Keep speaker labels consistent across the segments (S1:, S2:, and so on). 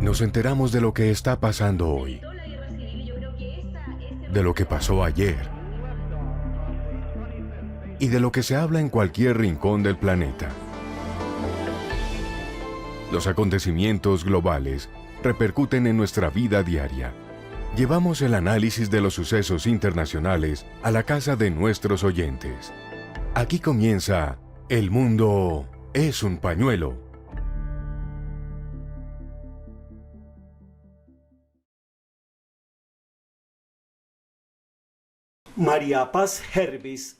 S1: Nos enteramos de lo que está pasando hoy, de lo que pasó ayer y de lo que se habla en cualquier rincón del planeta. Los acontecimientos globales repercuten en nuestra vida diaria. Llevamos el análisis de los sucesos internacionales a la casa de nuestros oyentes. Aquí comienza El Mundo es un Pañuelo.
S2: María Paz Hervis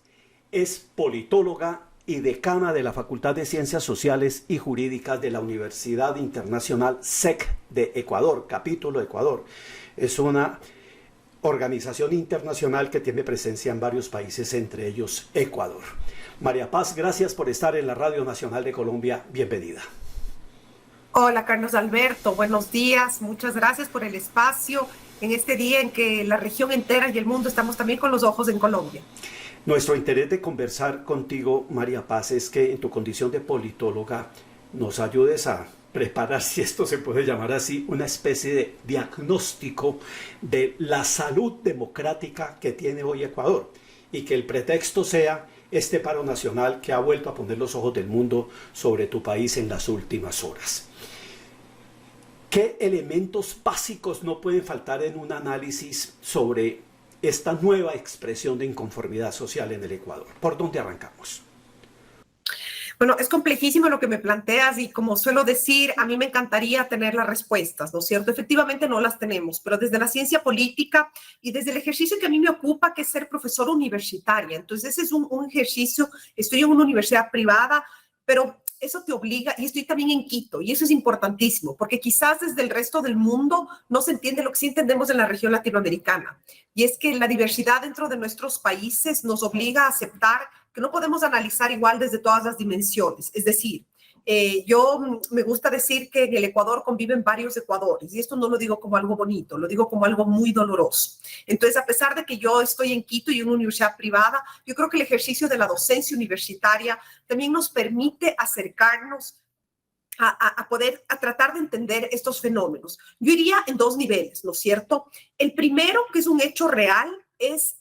S2: es politóloga y decana de la Facultad de Ciencias Sociales y Jurídicas de la Universidad Internacional SEC de Ecuador, capítulo Ecuador. Es una organización internacional que tiene presencia en varios países, entre ellos Ecuador. María Paz, gracias por estar en la Radio Nacional de Colombia. Bienvenida.
S3: Hola, Carlos Alberto. Buenos días. Muchas gracias por el espacio en este día en que la región entera y el mundo estamos también con los ojos en Colombia.
S2: Nuestro interés de conversar contigo, María Paz, es que en tu condición de politóloga nos ayudes a preparar, si esto se puede llamar así, una especie de diagnóstico de la salud democrática que tiene hoy Ecuador, y que el pretexto sea este paro nacional que ha vuelto a poner los ojos del mundo sobre tu país en las últimas horas. ¿Qué elementos básicos no pueden faltar en un análisis sobre esta nueva expresión de inconformidad social en el Ecuador? ¿Por dónde arrancamos?
S3: Bueno, es complejísimo lo que me planteas y como suelo decir, a mí me encantaría tener las respuestas, ¿no es cierto? Efectivamente no las tenemos, pero desde la ciencia política y desde el ejercicio que a mí me ocupa, que es ser profesora universitaria. Entonces, ese es un ejercicio, estoy en una universidad privada, pero eso te obliga, y estoy también en Quito, y eso es importantísimo, porque quizás desde el resto del mundo no se entiende lo que sí entendemos en la región latinoamericana, y es que la diversidad dentro de nuestros países nos obliga a aceptar que no podemos analizar igual desde todas las dimensiones. Es decir, yo me gusta decir que en el Ecuador conviven varios Ecuadores, y esto no lo digo como algo bonito, lo digo como algo muy doloroso. Entonces, a pesar de que yo estoy en Quito y en una universidad privada, yo creo que el ejercicio de la docencia universitaria también nos permite acercarnos a tratar de entender estos fenómenos. Yo iría en dos niveles, ¿no es cierto? El primero, que es un hecho real, es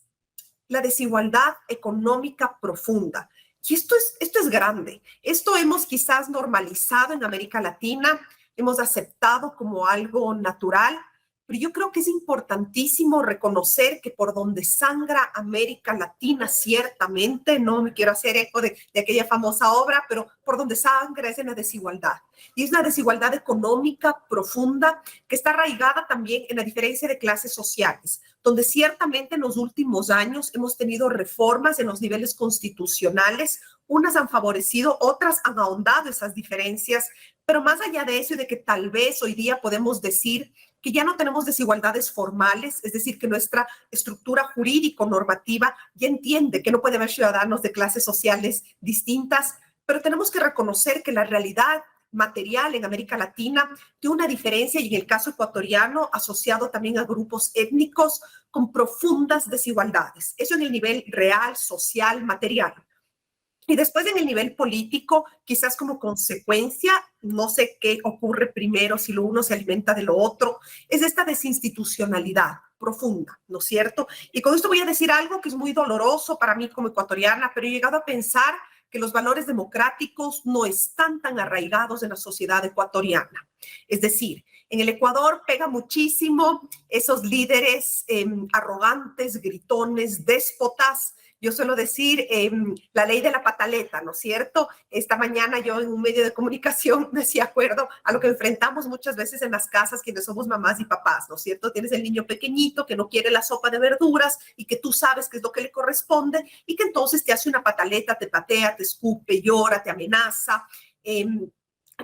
S3: la desigualdad económica profunda. Y esto es grande. Esto hemos quizás normalizado en América Latina, hemos aceptado como algo natural, pero yo creo que es importantísimo reconocer que por donde sangra América Latina, ciertamente, no me quiero hacer eco de aquella famosa obra, pero por donde sangra es en la desigualdad. Y es una desigualdad económica profunda que está arraigada también en la diferencia de clases sociales, donde ciertamente en los últimos años hemos tenido reformas en los niveles constitucionales, unas han favorecido, otras han ahondado esas diferencias, pero más allá de eso y de que tal vez hoy día podemos decir que ya no tenemos desigualdades formales, es decir, que nuestra estructura jurídico-normativa ya entiende que no puede haber ciudadanos de clases sociales distintas, pero tenemos que reconocer que la realidad material en América Latina tiene una diferencia y en el caso ecuatoriano asociado también a grupos étnicos con profundas desigualdades. Eso en el nivel real, social, material. Y después en el nivel político, quizás como consecuencia, no sé qué ocurre primero, si lo uno se alimenta de lo otro, es esta desinstitucionalidad profunda, ¿no es cierto? Y con esto voy a decir algo que es muy doloroso para mí como ecuatoriana, pero he llegado a pensar que los valores democráticos no están tan arraigados en la sociedad ecuatoriana. Es decir, en el Ecuador pega muchísimo esos líderes arrogantes, gritones, déspotas. Yo suelo decir la ley de la pataleta, ¿no es cierto? Esta mañana yo en un medio de comunicación me hacía acuerdo a lo que enfrentamos muchas veces en las casas quienes somos mamás y papás, ¿no es cierto? Tienes el niño pequeñito que no quiere la sopa de verduras y que tú sabes qué es lo que le corresponde y que entonces te hace una pataleta, te patea, te escupe, llora, te amenaza.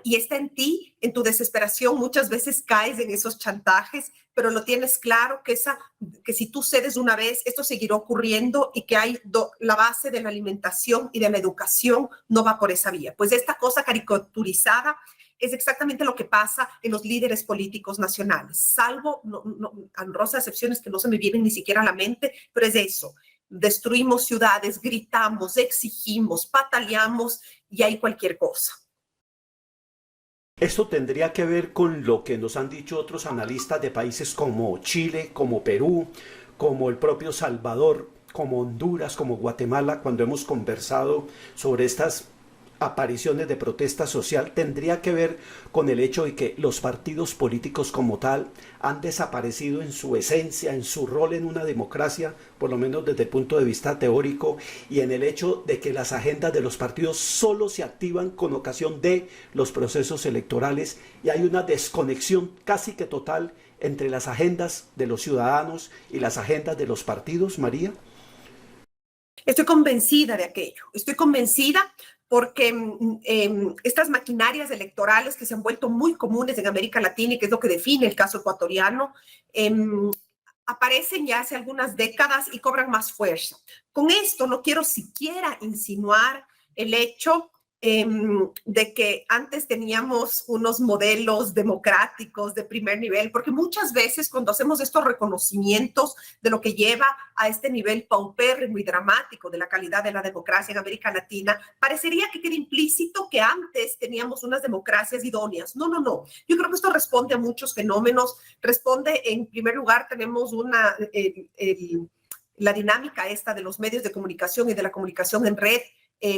S3: Y está en ti, en tu desesperación, muchas veces caes en esos chantajes, pero lo tienes claro que si tú cedes una vez, esto seguirá ocurriendo y que la base de la alimentación y de la educación no va por esa vía. Pues esta cosa caricaturizada es exactamente lo que pasa en los líderes políticos nacionales, salvo honrosas excepciones que no se me vienen ni siquiera a la mente, pero es eso. Destruimos ciudades, gritamos, exigimos, pataleamos y hay cualquier cosa.
S2: Esto tendría que ver con lo que nos han dicho otros analistas de países como Chile, como Perú, como el propio Salvador, como Honduras, como Guatemala, cuando hemos conversado sobre estas apariciones de protesta social, tendría que ver con el hecho de que los partidos políticos como tal han desaparecido en su esencia, en su rol en una democracia, por lo menos desde el punto de vista teórico, y en el hecho de que las agendas de los partidos solo se activan con ocasión de los procesos electorales, y hay una desconexión casi que total entre las agendas de los ciudadanos y las agendas de los partidos, María.
S3: Estoy convencida de aquello. Estoy convencida porque estas maquinarias electorales que se han vuelto muy comunes en América Latina y que es lo que define el caso ecuatoriano, aparecen ya hace algunas décadas y cobran más fuerza. Con esto no quiero siquiera insinuar el hecho de que antes teníamos unos modelos democráticos de primer nivel, porque muchas veces cuando hacemos estos reconocimientos de lo que lleva a este nivel paupérrimo y dramático de la calidad de la democracia en América Latina, parecería que queda implícito que antes teníamos unas democracias idóneas. No, no, no. Yo creo que esto responde a muchos fenómenos. Responde, en primer lugar, tenemos la dinámica esta de los medios de comunicación y de la comunicación en red.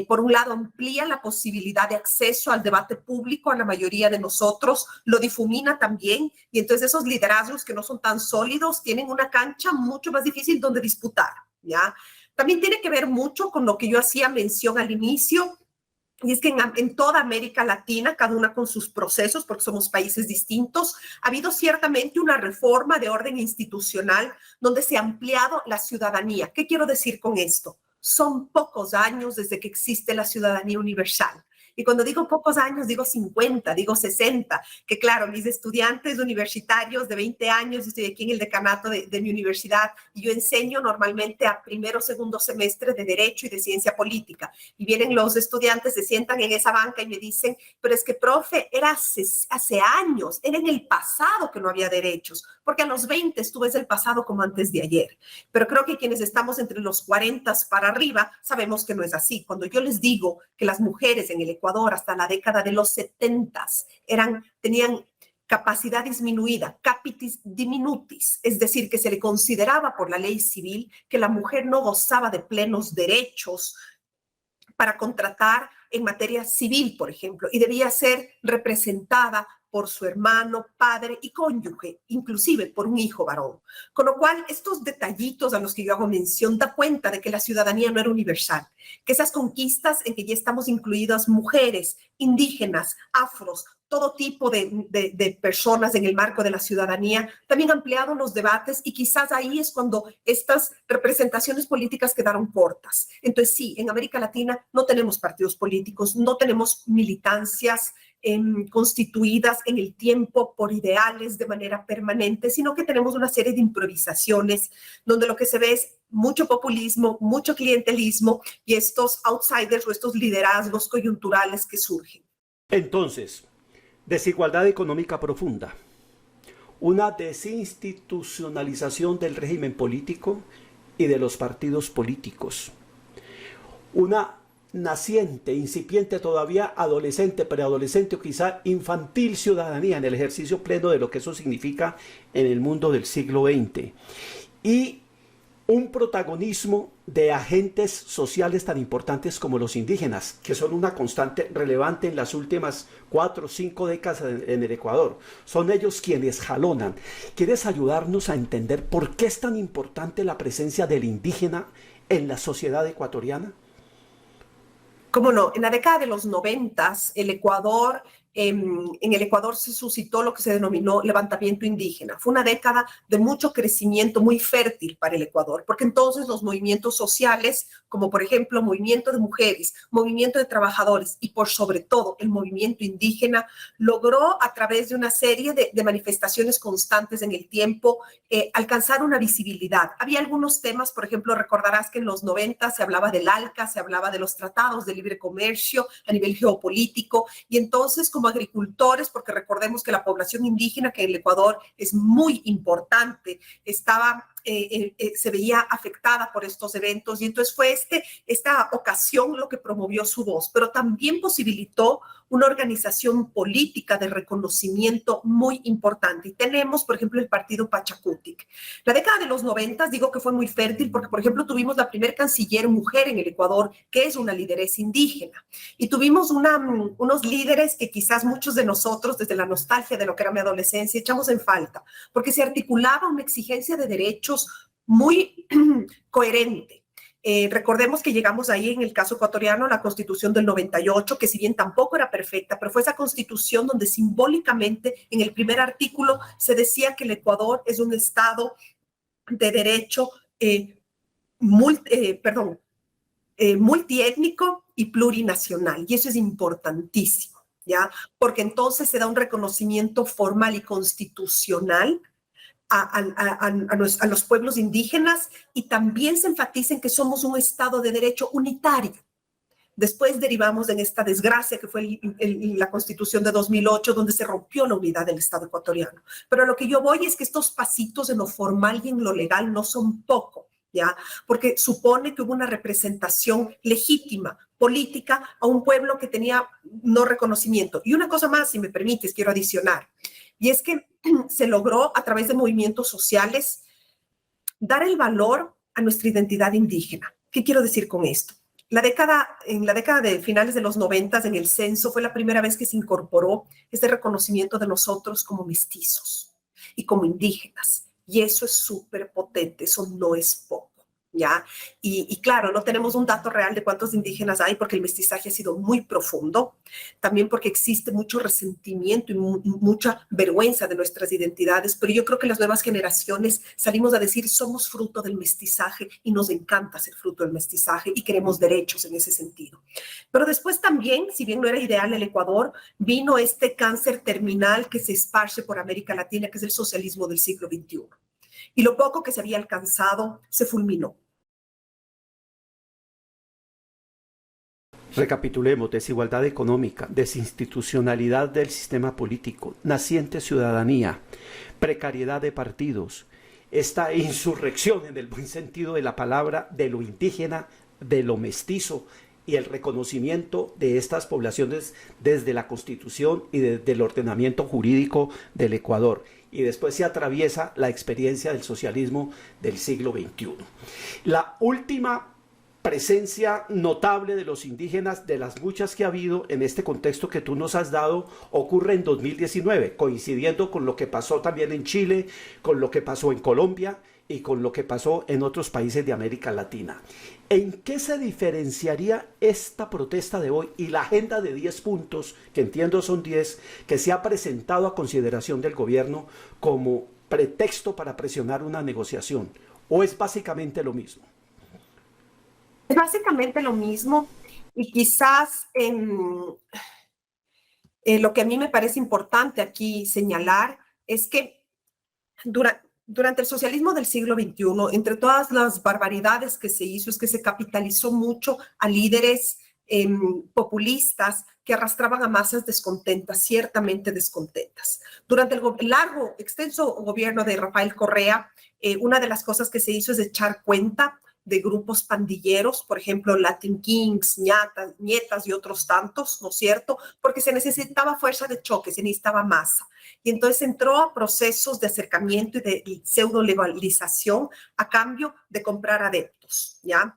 S3: Por un lado, amplía la posibilidad de acceso al debate público a la mayoría de nosotros, lo difumina también, y entonces esos liderazgos que no son tan sólidos tienen una cancha mucho más difícil donde disputar, ¿ya? También tiene que ver mucho con lo que yo hacía mención al inicio, y es que en toda América Latina, cada una con sus procesos, porque somos países distintos, ha habido ciertamente una reforma de orden institucional donde se ha ampliado la ciudadanía. ¿Qué quiero decir con esto? Son pocos años desde que existe la ciudadanía universal. Y cuando digo pocos años, digo 50, digo 60, que claro, mis estudiantes universitarios de 20 años, yo estoy aquí en el decanato de mi universidad y yo enseño normalmente a primero o segundo semestre de Derecho y de Ciencia Política. Y vienen los estudiantes, se sientan en esa banca y me dicen, pero es que, profe, era hace años, era en el pasado que no había derechos, porque a los 20 tú ves el pasado como antes de ayer. Pero creo que quienes estamos entre los 40 para arriba sabemos que no es así. Cuando yo les digo que las mujeres en el Ecuador hasta la década de los 70 tenían capacidad disminuida, capitis diminutis, es decir, que se le consideraba por la ley civil que la mujer no gozaba de plenos derechos para contratar en materia civil, por ejemplo, y debía ser representada por su hermano, padre y cónyuge, inclusive por un hijo varón. Con lo cual, estos detallitos a los que yo hago mención da cuenta de que la ciudadanía no era universal, que esas conquistas en que ya estamos incluidas mujeres, indígenas, afros, todo tipo de personas en el marco de la ciudadanía, también ampliaron los debates y quizás ahí es cuando estas representaciones políticas quedaron cortas. Entonces sí, en América Latina no tenemos partidos políticos, no tenemos militancias constituidas en el tiempo por ideales de manera permanente, sino que tenemos una serie de improvisaciones donde lo que se ve es mucho populismo, mucho clientelismo y estos outsiders o estos liderazgos coyunturales que surgen.
S2: Entonces, desigualdad económica profunda, una desinstitucionalización del régimen político y de los partidos políticos, una naciente, incipiente todavía, adolescente, preadolescente o quizá infantil ciudadanía en el ejercicio pleno de lo que eso significa en el mundo del siglo XX. Y un protagonismo de agentes sociales tan importantes como los indígenas, que son una constante relevante en las últimas 4 o 5 décadas en el Ecuador. Son ellos quienes jalonan. ¿Quieres ayudarnos a entender por qué es tan importante la presencia del indígena en la sociedad ecuatoriana?
S3: ¿Cómo no? En la década de los 90, el Ecuador, en el Ecuador se suscitó lo que se denominó levantamiento indígena. Fue una década de mucho crecimiento, muy fértil para el Ecuador, porque entonces los movimientos sociales, como por ejemplo movimiento de mujeres, movimiento de trabajadores y por sobre todo el movimiento indígena, logró a través de una serie de manifestaciones constantes en el tiempo alcanzar una visibilidad. Había algunos temas, por ejemplo, recordarás que en los 90 se hablaba del ALCA, se hablaba de los tratados de libre comercio a nivel geopolítico y entonces como agricultores, porque recordemos que la población indígena que en el Ecuador es muy importante, estaba se veía afectada por estos eventos y entonces fue esta ocasión lo que promovió su voz, pero también posibilitó una organización política de reconocimiento muy importante. Y tenemos, por ejemplo, el partido Pachacutic. La década de los 90, digo que fue muy fértil porque, por ejemplo, tuvimos la primer canciller mujer en el Ecuador, que es una lideresa indígena. Y tuvimos unos líderes que quizás muchos de nosotros, desde la nostalgia de lo que era mi adolescencia, echamos en falta, porque se articulaba una exigencia de derechos muy coherente. Recordemos que llegamos ahí en el caso ecuatoriano, la Constitución del 98, que si bien tampoco era perfecta, pero fue esa Constitución donde simbólicamente en el primer artículo se decía que el Ecuador es un Estado de derecho multiétnico y plurinacional. Y eso es importantísimo, ¿ya? Porque entonces se da un reconocimiento formal y constitucional a los pueblos indígenas y también se enfatiza en que somos un Estado de derecho unitario. Después derivamos en esta desgracia que fue la Constitución de 2008, donde se rompió la unidad del Estado ecuatoriano. Pero lo que yo voy es que estos pasitos en lo formal y en lo legal no son poco, ¿ya? Porque supone que hubo una representación legítima, política, a un pueblo que tenía no reconocimiento. Y una cosa más, si me permites, quiero adicionar, y es que se logró a través de movimientos sociales dar el valor a nuestra identidad indígena. ¿Qué quiero decir con esto? En la década de finales de los 90, en el censo, fue la primera vez que se incorporó este reconocimiento de nosotros como mestizos y como indígenas. Y eso es súper potente, eso no es poco, ¿ya? Y claro, no tenemos un dato real de cuántos indígenas hay porque el mestizaje ha sido muy profundo, también porque existe mucho resentimiento y mucha vergüenza de nuestras identidades, pero yo creo que las nuevas generaciones salimos a decir somos fruto del mestizaje y nos encanta ser fruto del mestizaje y queremos derechos en ese sentido. Pero después también, si bien no era ideal el Ecuador, vino este cáncer terminal que se esparce por América Latina, que es el socialismo del siglo XXI. Y lo poco que se había alcanzado se fulminó.
S2: Recapitulemos: desigualdad económica, desinstitucionalidad del sistema político, naciente ciudadanía, precariedad de partidos, esta insurrección en el buen sentido de la palabra de lo indígena, de lo mestizo y el reconocimiento de estas poblaciones desde la Constitución y desde el ordenamiento jurídico del Ecuador. Y después se atraviesa la experiencia del socialismo del siglo XXI. La última presencia notable de los indígenas, de las muchas que ha habido en este contexto que tú nos has dado, ocurre en 2019, coincidiendo con lo que pasó también en Chile, con lo que pasó en Colombia y con lo que pasó en otros países de América Latina. ¿En qué se diferenciaría esta protesta de hoy y la agenda de 10 puntos, que entiendo son 10, que se ha presentado a consideración del gobierno como pretexto para presionar una negociación? ¿O es básicamente lo mismo?
S3: Es básicamente lo mismo y quizás lo que a mí me parece importante aquí señalar es que durante el socialismo del siglo XXI, entre todas las barbaridades que se hizo, es que se capitalizó mucho a líderes populistas que arrastraban a masas descontentas, ciertamente descontentas. Durante el largo, extenso gobierno de Rafael Correa, una de las cosas que se hizo es echar cuenta de grupos pandilleros, por ejemplo, Latin Kings, Nietas y otros tantos, ¿no es cierto? Porque se necesitaba fuerza de choque, se necesitaba masa. Y entonces entró a procesos de acercamiento y de pseudo-legalización a cambio de comprar adeptos, ¿ya?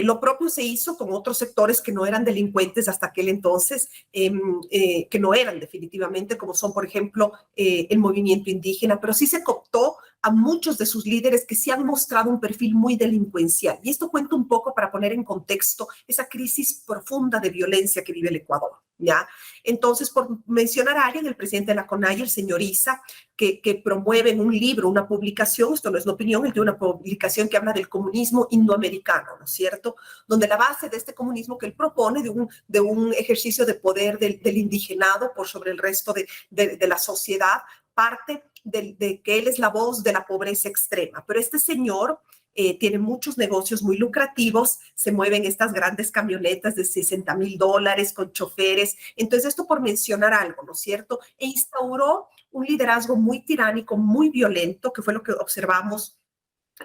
S3: Lo propio se hizo con otros sectores que no eran delincuentes hasta aquel entonces, que no eran definitivamente, como son, por ejemplo, el movimiento indígena, pero sí se cooptó a muchos de sus líderes que sí han mostrado un perfil muy delincuencial. Y esto cuenta un poco para poner en contexto esa crisis profunda de violencia que vive el Ecuador, ¿ya? Entonces, por mencionar a alguien, el presidente de la CONAIE, el señor Issa, que promueve un libro, una publicación, esto no es una opinión, es de una publicación que habla del comunismo indoamericano, ¿no es cierto? Donde la base de este comunismo que él propone de un ejercicio de poder del indigenado por sobre el resto de la sociedad, parte de que él es la voz de la pobreza extrema. Pero este señor tiene muchos negocios muy lucrativos, se mueven estas grandes camionetas de $60,000 con choferes. Entonces, esto por mencionar algo, ¿no es cierto? E instauró un liderazgo muy tiránico, muy violento, que fue lo que observamos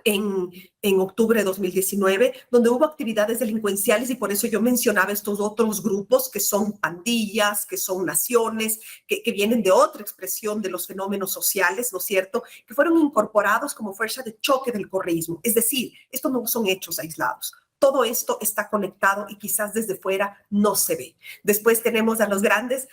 S3: en octubre de 2019, donde hubo actividades delincuenciales, y por eso yo mencionaba estos otros grupos que son pandillas, que son naciones, que vienen de otra expresión de los fenómenos sociales, ¿no es cierto?, que fueron incorporados como fuerza de choque del correísmo. Es decir, estos no son hechos aislados. Todo esto está conectado y quizás desde fuera no se ve. Después tenemos a los grandes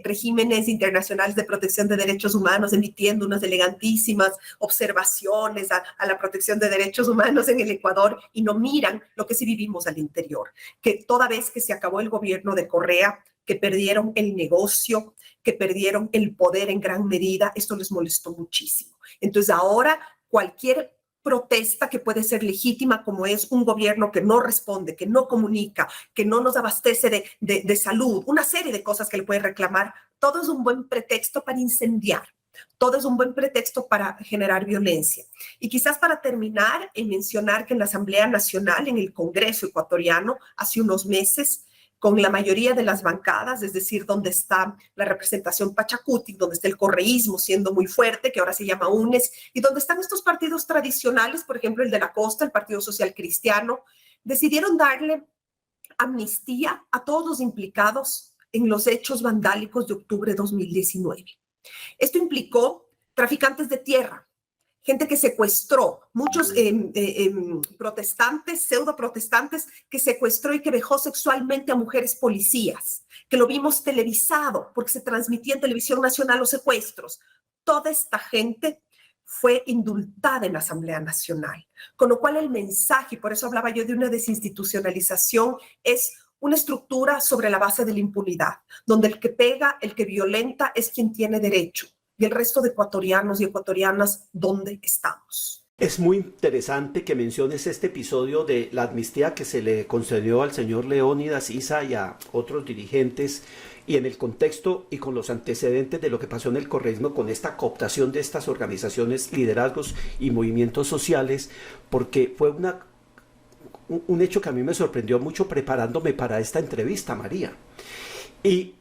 S3: regímenes internacionales de protección de derechos humanos emitiendo unas elegantísimas observaciones a la protección de derechos humanos en el Ecuador, y no miran lo que sí vivimos al interior, que toda vez que se acabó el gobierno de Correa, que perdieron el negocio, que perdieron el poder en gran medida, esto les molestó muchísimo. Entonces ahora cualquier protesta que puede ser legítima, como es un gobierno que no responde, que no comunica, que no nos abastece de salud, una serie de cosas que le puede reclamar, todo es un buen pretexto para incendiar. Todo es un buen pretexto para generar violencia. Y quizás para terminar, en mencionar que en la Asamblea Nacional, en el Congreso ecuatoriano, hace unos meses, con la mayoría de las bancadas, es decir, donde está la representación Pachacuti, donde está el correísmo siendo muy fuerte, que ahora se llama UNES, y donde están estos partidos tradicionales, por ejemplo, el de la Costa, el Partido Social Cristiano, decidieron darle amnistía a todos los implicados en los hechos vandálicos de octubre de 2019. Esto implicó traficantes de tierra, gente que secuestró, muchos protestantes, pseudo protestantes, que secuestró y que vejó sexualmente a mujeres policías, que lo vimos televisado porque se transmitía en televisión nacional los secuestros. Toda esta gente fue indultada en la Asamblea Nacional, con lo cual el mensaje, y por eso hablaba yo de una desinstitucionalización, es una estructura sobre la base de la impunidad, donde el que pega, el que violenta es quien tiene derecho. Y el resto de ecuatorianos y ecuatorianas, ¿dónde estamos?
S2: Es muy interesante que menciones este episodio de la amnistía que se le concedió al señor Leónidas Issa y a otros dirigentes, y en el contexto y con los antecedentes de lo que pasó en el correísmo con esta cooptación de estas organizaciones, liderazgos y movimientos sociales, porque fue un hecho que a mí me sorprendió mucho preparándome para esta entrevista, María. Y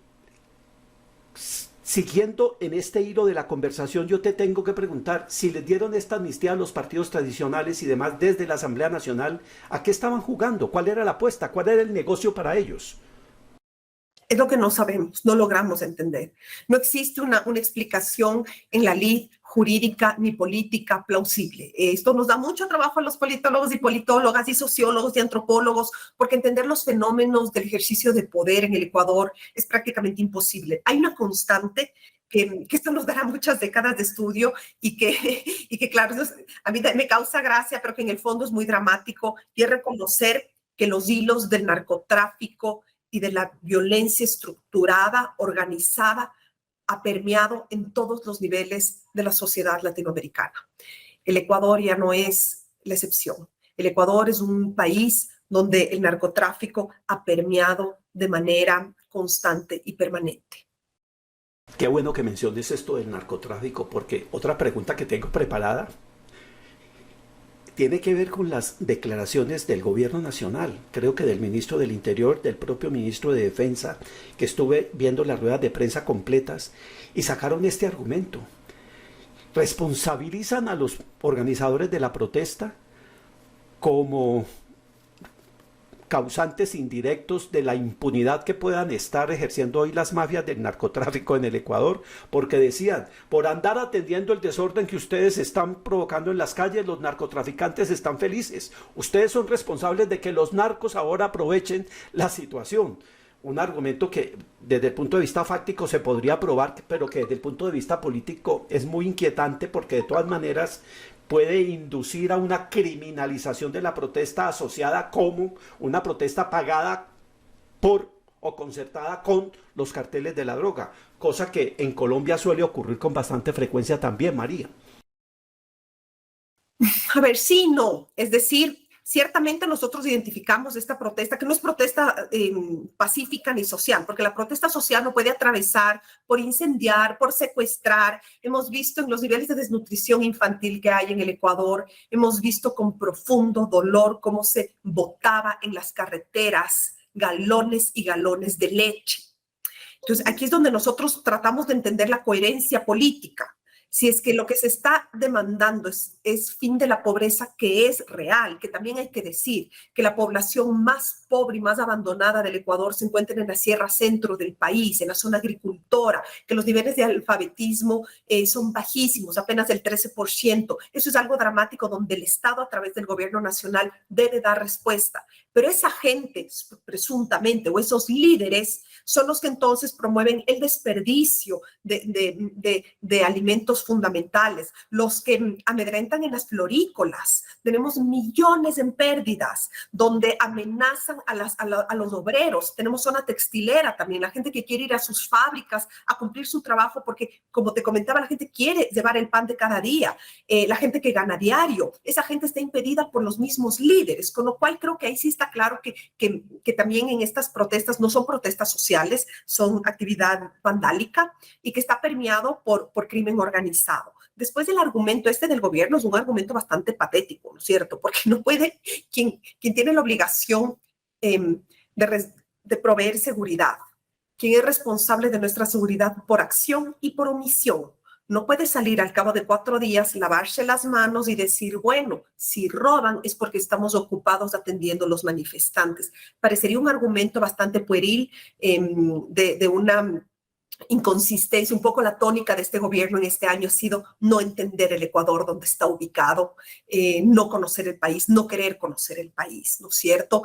S2: siguiendo en este hilo de la conversación, yo te tengo que preguntar, si les dieron esta amnistía a los partidos tradicionales y demás desde la Asamblea Nacional, ¿a qué estaban jugando? ¿Cuál era la apuesta? ¿Cuál era el negocio para ellos?
S3: Es lo que no sabemos, no logramos entender. No existe una explicación en la ley jurídica ni política plausible. Esto nos da mucho trabajo a los politólogos y politólogas y sociólogos y antropólogos, porque entender los fenómenos del ejercicio de poder en el Ecuador es prácticamente imposible. Hay una constante que esto nos dará muchas décadas de estudio y que claro, a mí me causa gracia, pero que en el fondo es muy dramático, y es reconocer que los hilos del narcotráfico y de la violencia estructurada, organizada, ha permeado en todos los niveles de la sociedad latinoamericana. El Ecuador ya no es la excepción. El Ecuador es un país donde el narcotráfico ha permeado de manera constante y permanente.
S2: Qué bueno que menciones esto del narcotráfico, porque otra pregunta que tengo preparada tiene que ver con las declaraciones del gobierno nacional, creo que del ministro del Interior, del propio ministro de Defensa, que estuve viendo las ruedas de prensa completas y sacaron este argumento. Responsabilizan a los organizadores de la protesta como causantes indirectos de la impunidad que puedan estar ejerciendo hoy las mafias del narcotráfico en el Ecuador, porque decían, por andar atendiendo el desorden que ustedes están provocando en las calles, los narcotraficantes están felices. Ustedes son responsables de que los narcos ahora aprovechen la situación. Un argumento que desde el punto de vista fáctico se podría probar, pero que desde el punto de vista político es muy inquietante, porque de todas maneras puede inducir a una criminalización de la protesta asociada como una protesta pagada por o concertada con los carteles de la droga, cosa que en Colombia suele ocurrir con bastante frecuencia también, María.
S3: A ver, sí, no. Es decir, ciertamente nosotros identificamos esta protesta, que no es protesta pacífica ni social, porque la protesta social no puede atravesar por incendiar, por secuestrar. Hemos visto en los niveles de desnutrición infantil que hay en el Ecuador, hemos visto con profundo dolor cómo se botaba en las carreteras galones y galones de leche. Entonces, aquí es donde nosotros tratamos de entender la coherencia política. Si es que lo que se está demandando es fin de la pobreza, que es real, que también hay que decir que la población más pobre y más abandonada del Ecuador se encuentra en la sierra centro del país, en la zona agricultora, que los niveles de alfabetismo son bajísimos, apenas el 13%. Eso es algo dramático donde el Estado a través del gobierno nacional debe dar respuesta. Pero esa gente, presuntamente, o esos líderes, son los que entonces promueven el desperdicio de alimentos fundamentales, los que amedrentan en las florícolas. Tenemos millones en pérdidas, donde amenazan a los obreros. Tenemos zona textilera también, la gente que quiere ir a sus fábricas a cumplir su trabajo, porque, como te comentaba, la gente quiere llevar el pan de cada día. La gente que gana diario, esa gente está impedida por los mismos líderes, con lo cual creo que ahí sí está claro que también en estas protestas no son protestas sociales, son actividad vandálica y que está permeado por crimen organizado. Después del argumento del gobierno es un argumento bastante patético, ¿no es cierto? Porque no puede, quien tiene la obligación de proveer seguridad, quien es responsable de nuestra seguridad por acción y por omisión, no puede salir al cabo de 4 días, lavarse las manos y decir, bueno, si roban es porque estamos ocupados atendiendo a los manifestantes. Parecería un argumento bastante pueril de una inconsistencia. Un poco la tónica de este gobierno en este año ha sido no entender el Ecuador donde está ubicado, no conocer el país, no querer conocer el país, ¿no es cierto?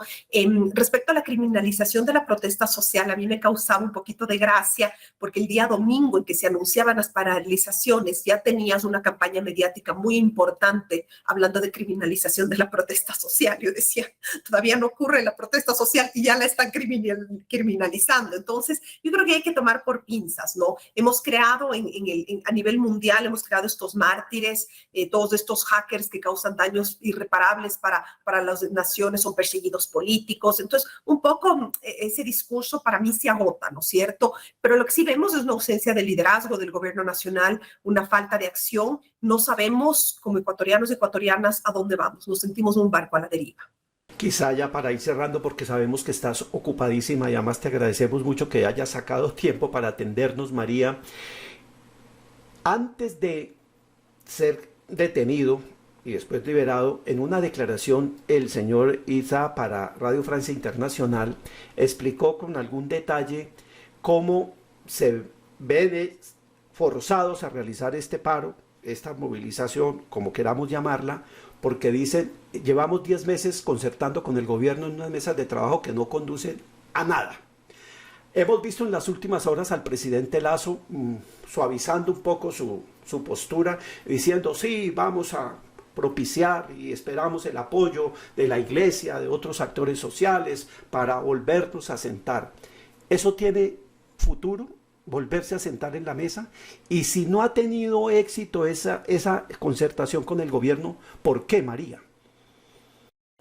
S3: Respecto a la criminalización de la protesta social, a mí me causaba un poquito de gracia porque el día domingo en que se anunciaban las paralizaciones ya tenías una campaña mediática muy importante hablando de criminalización de la protesta social. Yo decía, todavía no ocurre la protesta social y ya la están criminalizando. Entonces, yo creo que hay que tomar por pinzas, ¿no? Hemos creado a nivel mundial, hemos creado estos mártires, todos estos hackers que causan daños irreparables para las naciones, son perseguidos políticos. Entonces, un poco ese discurso para mí se agota, ¿no es cierto? Pero lo que sí vemos es una ausencia de liderazgo del gobierno nacional, una falta de acción. No sabemos, como ecuatorianos y ecuatorianas, a dónde vamos. Nos sentimos un barco a la deriva.
S2: Quizá ya para ir cerrando, porque sabemos que estás ocupadísima y además te agradecemos mucho que hayas sacado tiempo para atendernos, María. Antes de ser detenido y después liberado, en una declaración el señor Iza para Radio Francia Internacional explicó con algún detalle cómo se ven forzados a realizar este paro, esta movilización, como queramos llamarla, porque dicen, llevamos 10 meses concertando con el gobierno en unas mesas de trabajo que no conducen a nada. Hemos visto en las últimas horas al presidente Lasso suavizando un poco su postura, diciendo, sí, vamos a propiciar y esperamos el apoyo de la iglesia, de otros actores sociales, para volvernos a sentar. ¿Eso tiene futuro? ¿Volverse a sentar en la mesa? Y si no ha tenido éxito esa concertación con el gobierno, ¿por qué, María?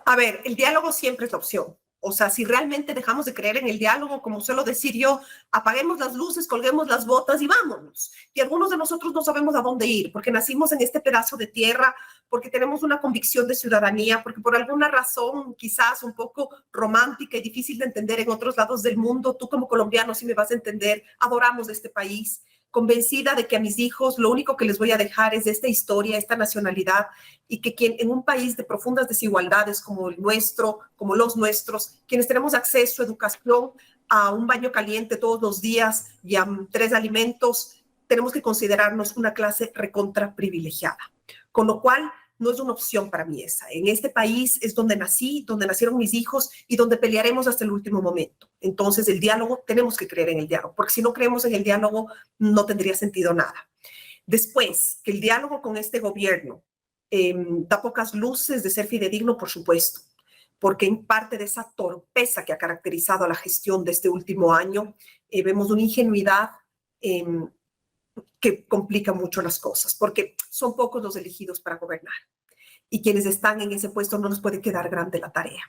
S3: A ver, el diálogo siempre es la opción. O sea, si realmente dejamos de creer en el diálogo, como suelo decir yo, apaguemos las luces, colguemos las botas y vámonos. Y algunos de nosotros no sabemos a dónde ir, porque nacimos en este pedazo de tierra, porque tenemos una convicción de ciudadanía, porque por alguna razón quizás un poco romántica y difícil de entender en otros lados del mundo, tú como colombiano sí me vas a entender, adoramos este país, convencida de que a mis hijos lo único que les voy a dejar es esta historia, esta nacionalidad, y que en un país de profundas desigualdades como el nuestro, como los nuestros, quienes tenemos acceso a educación, a un baño caliente todos los días y a 3 alimentos, tenemos que considerarnos una clase recontra privilegiada. Con lo cual, no es una opción para mí esa. En este país es donde nací, donde nacieron mis hijos y donde pelearemos hasta el último momento. Entonces, el diálogo, tenemos que creer en el diálogo, porque si no creemos en el diálogo, no tendría sentido nada. Después, que el diálogo con este gobierno da pocas luces de ser fidedigno, por supuesto, porque en parte de esa torpeza que ha caracterizado a la gestión de este último año, vemos una ingenuidad que complica mucho las cosas, porque son pocos los elegidos para gobernar. Y quienes están en ese puesto no nos puede quedar grande la tarea.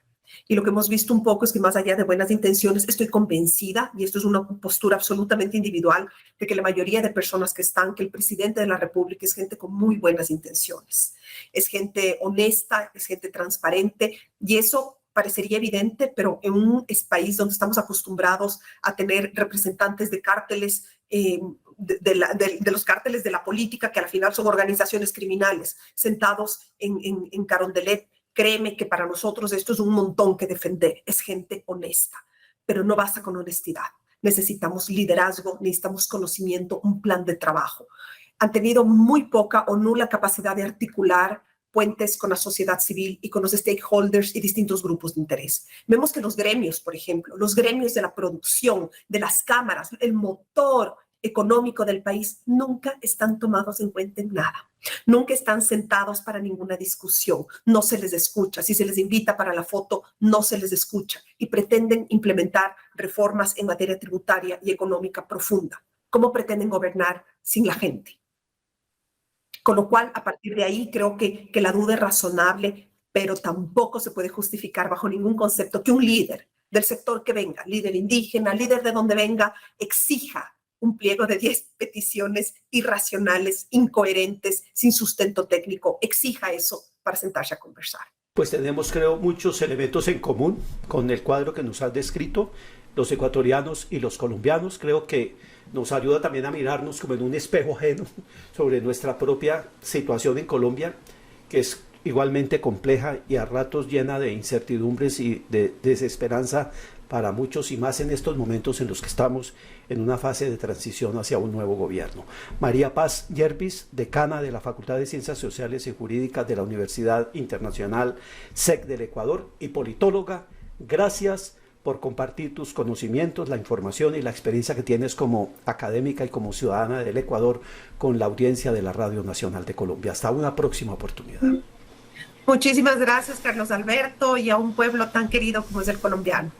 S3: Y lo que hemos visto un poco es que más allá de buenas intenciones, estoy convencida, y esto es una postura absolutamente individual, de que la mayoría de personas que están, que el presidente de la República es gente con muy buenas intenciones. Es gente honesta, es gente transparente, y eso parecería evidente, pero en un país donde estamos acostumbrados a tener representantes de cárteles de los cárteles de la política, que al final son organizaciones criminales sentados en Carondelet. Créeme que para nosotros esto es un montón que defender. Es gente honesta, pero no basta con honestidad. Necesitamos liderazgo, necesitamos conocimiento, un plan de trabajo. Han tenido muy poca o nula capacidad de articular puentes con la sociedad civil y con los stakeholders y distintos grupos de interés. Vemos que los gremios, por ejemplo, los gremios de la producción, de las cámaras, el motor económico del país, nunca están tomados en cuenta en nada. Nunca están sentados para ninguna discusión. No se les escucha. Si se les invita para la foto, no se les escucha. Y pretenden implementar reformas en materia tributaria y económica profunda. ¿Cómo pretenden gobernar sin la gente? Con lo cual, a partir de ahí, creo que la duda es razonable, pero tampoco se puede justificar bajo ningún concepto que un líder del sector que venga, líder indígena, líder de donde venga, exija un pliego de 10 peticiones irracionales, incoherentes, sin sustento técnico. Exija eso para sentarse a conversar.
S2: Pues tenemos, creo, muchos elementos en común con el cuadro que nos has descrito, los ecuatorianos y los colombianos. Creo que nos ayuda también a mirarnos como en un espejo ajeno sobre nuestra propia situación en Colombia, que es igualmente compleja y a ratos llena de incertidumbres y de desesperanza para muchos, y más en estos momentos en los que estamos en una fase de transición hacia un nuevo gobierno. María Paz Yerbis, decana de la Facultad de Ciencias Sociales y Jurídicas de la Universidad Internacional SEC del Ecuador y politóloga, gracias por compartir tus conocimientos, la información y la experiencia que tienes como académica y como ciudadana del Ecuador con la audiencia de la Radio Nacional de Colombia. Hasta una próxima oportunidad.
S3: Muchísimas gracias, Carlos Alberto, y a un pueblo tan querido como es el colombiano.